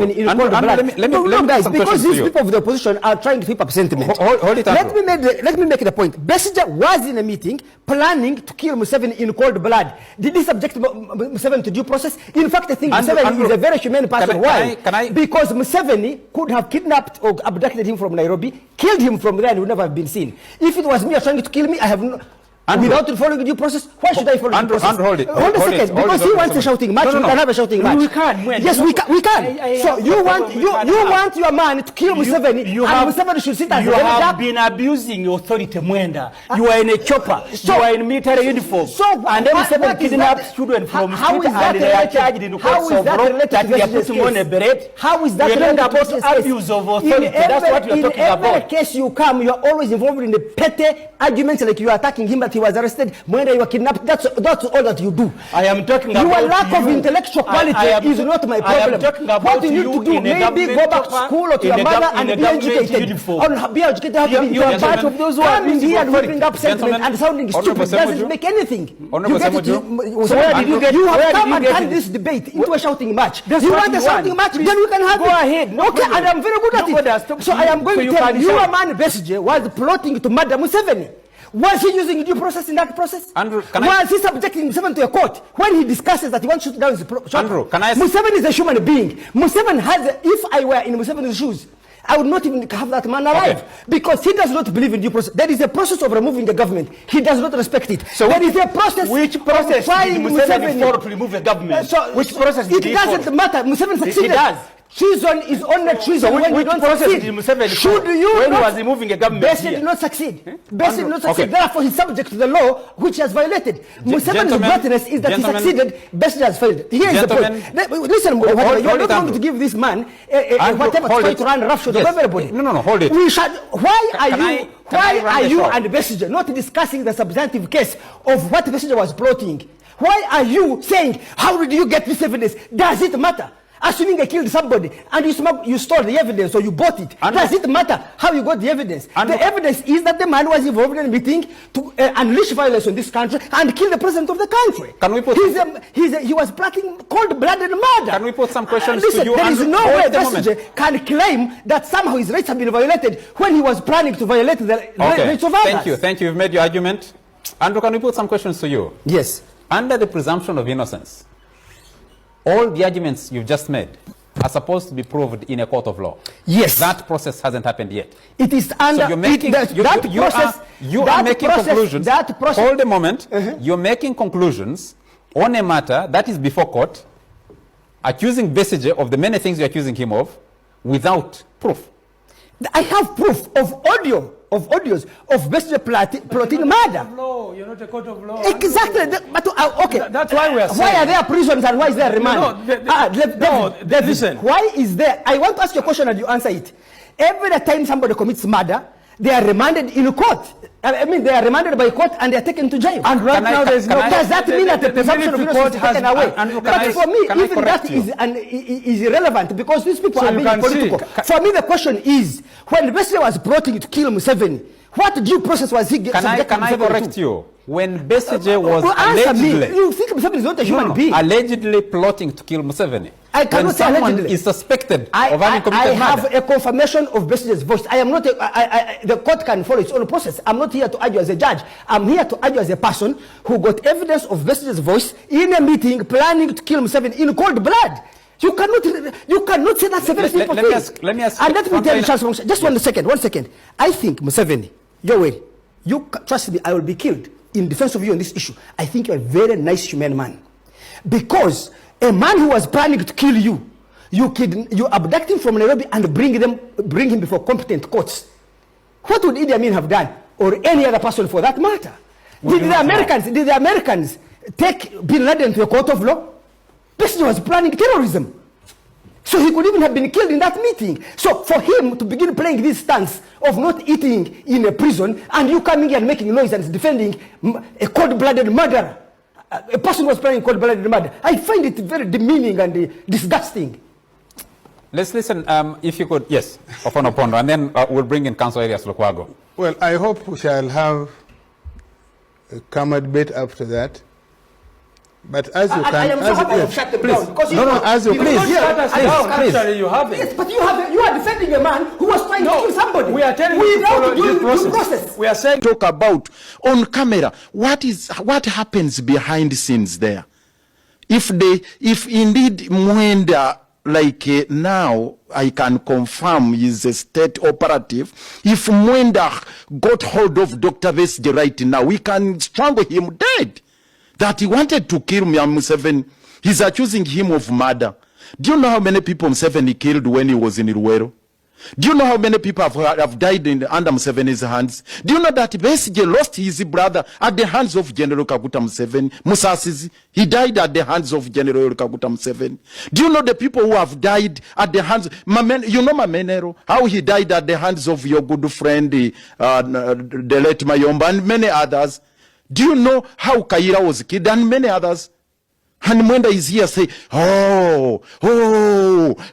Guys, because these people of the opposition are trying to whip up sentiment. Hold it, let me make the point. Besigye was in a meeting planning to kill Museveni in cold blood. Did he subject Museveni to due process? In fact, I think Museveni is a very humane person. Why? Because Museveni could have kidnapped or abducted him from Nairobi, killed him from there, and would never have been seen. If it was me trying to kill me, I have no... Without following due process, why should I follow due process? Hold a second, because he wants a shouting match. We can have a shouting match. We can. Yes, we can. So you want your man to kill Museveni, and Museveni should sit as a You have been abusing authority, Mwenda. You are in a chopper. You are in military uniform. And then Museveni kidnaps children from street and they are charged in courts of law that they are putting on a beret. How is that related to abuse of authority? That's what we are talking about. In every case you come, you are always involved in the petty arguments, like you are attacking him, but he was arrested. Mwenda, you were kidnapped. That's all that you do. I am talking about your lack of intellectual quality is not my problem. I am talking about what you need to do, maybe go back to school or to your mother and be educated. Or be educated. You are part of those who are coming here and whipping up sentiment and sounding stupid. Doesn't make anything. So where did you get? You have come and turned this debate into a shouting match. You want a shouting match? Then we can have it. Go ahead. Okay, and I'm very good at it. So I am going to tell you, your man Besigye was plotting to murder Museveni. Was he using due process in that process? Andrew, was he subjecting Museveni to a court when he discusses that he wants to shoot down his shop? Andrew, can I... Museveni is a human being. Museveni has, if I were in Museveni's shoes, I would not even have that man alive, because he does not believe in due process. There is a process of removing the government. He does not respect it. So there is a process. Which process did Museveni follow to remove the government? Which process did he follow? It doesn't matter. Museveni succeeded. It does. Treason is only treason when you don't succeed. Should you when he was removing a government? Besigye did not succeed. Besigye did not succeed. Therefore, he's subject to the law which he has violated. Museveni's greatness is that he succeeded. Besigye has failed. Here is the point. Listen, you are not going to give this man whatever to try to run roughshod of everybody. No, hold it. Why are you and Besigye not discussing the substantive case of what Besigye was plotting? Why are you saying, how did you get this evidence? Does it matter? Assuming I killed somebody and you stole the evidence or you bought it, does it matter how you got the evidence? The evidence is that the man was involved in a meeting to unleash violence in this country and kill the president of the country. Can we put he was plotting cold-blooded murder. Can we put some questions listen, to you? There is no way Besigye can claim that somehow his rights have been violated when he was planning to violate the rights of others. Thank you. You've made your argument. Andrew, can we put some questions to you? Yes. Under the presumption of innocence, all the arguments you've just made are supposed to be proved in a court of law. Yes. That process hasn't happened yet. It is under... So you're making, you are making conclusions. Hold a moment. You're making conclusions on a matter that is before court, accusing Besigye of the many things you're accusing him of, without proof. I have proof of audios of Besigye plotting murder. You're not a court of law. Exactly. Okay. That's why we are saying. Why are there prisons and why is there remand? Listen. Why is there? I want to ask you a question and you answer it. Every time somebody commits murder, they are remanded in court. I mean, they are remanded by court and they are taken to jail. And right now there's no... Does that mean that the presumption of innocence is taken away? But for me, even that is irrelevant because these people are being political. For me, the question is, when Besigye was plotting to kill Museveni, what due process was he getting? Can I correct you? When Besigye was allegedly... You think Museveni is not a human being? Allegedly plotting to kill Museveni. I cannot say allegedly. Someone is suspected of having committed murder. I have a confirmation of Besigye's voice. I am not the court can follow its own process. I'm not here to argue as a judge. I'm here to argue as a person who got evidence of Besigye's voice in a meeting planning to kill Museveni in cold blood. You cannot say that's a very simple thing. Let me ask and let me tell you, Charles, just 1 second. I think Museveni, your way, you trust me, I will be killed in defense of you on this issue. I think you're a very nice human man. Because a man who was planning to kill you, you abduct him from Nairobi and bring him before competent courts. What would Idi Amin have done? Or any other person for that matter? Did the Americans take Bin Laden to a court of law? Besigye was planning terrorism. So he could even have been killed in that meeting. So for him to begin playing this stance of not eating in a prison and you coming here and making noise and defending a cold-blooded murderer, a person who was planning cold-blooded murder, I find it very demeaning and disgusting. Let's listen, if you could, yes, Ofono Pondo, and then we'll bring in Councillor Elias Lukwago. Well, I hope we shall have a calmer debate after that. But as you can, I am so happy you shut them down. Because as you please, Actually, you have it. Yes, but you are defending a man who was trying to kill somebody. We are telling you to follow due process. We are saying talk about on camera what happens behind the scenes there. If indeed Mwenda, like now I can confirm is a state operative, if Mwenda got hold of Dr. Besigye right now, we can strangle him dead. That he wanted to kill Museveni. He's accusing him of murder. Do you know how many people Museveni killed when he was in Luwero? Do you know how many people have died under Museveni's hands? Do you know that Besigye lost his brother at the hands of General Kaguta Museveni? Musasizi, he died at the hands of General Kaguta Museveni. Do you know the people who have died at the hands, you know Mamenero, how he died at the hands of your good friend, the late Mayomba, and many others? Do you know how Kaira was killed and many others? And Mwenda is here say, oh,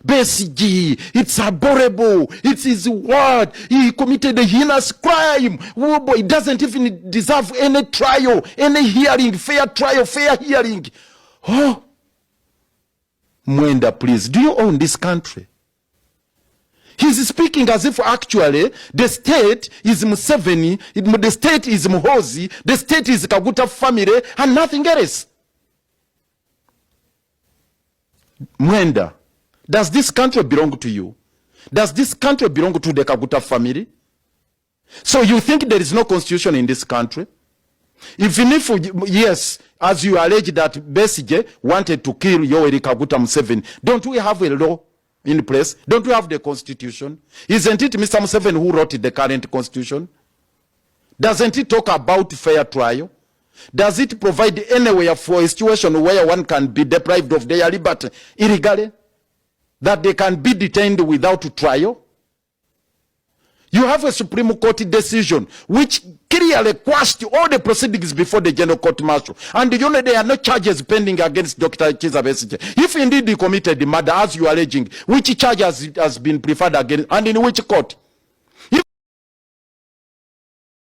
Besigye, it's abhorrible. It's his word. He committed a heinous crime. Oh boy, he doesn't even deserve any trial, any hearing, fair trial, fair hearing. Oh, Mwenda, please, do you own this country? He's speaking as if actually the state is Museveni, the state is Muhozi, the state is Kaguta family, and nothing else. Mwenda, does this country belong to you? Does this country belong to the Kaguta family? So you think there is no constitution in this country? Even if, yes, as you allege that Besigye wanted to kill Yoweri Kaguta Museveni, don't we have a law in place? Don't we have the constitution? Isn't it Mr. Museveni who wrote the current constitution? Doesn't it talk about fair trial? Does it provide anywhere for a situation where one can be deprived of their liberty illegally? That they can be detained without trial? You have a Supreme Court decision which clearly quashed all the proceedings before the General Court Martial. And you know there are no charges pending against Dr. Kizza Besigye. If indeed he committed the murder as you are alleging, which charge has been preferred against and in which court?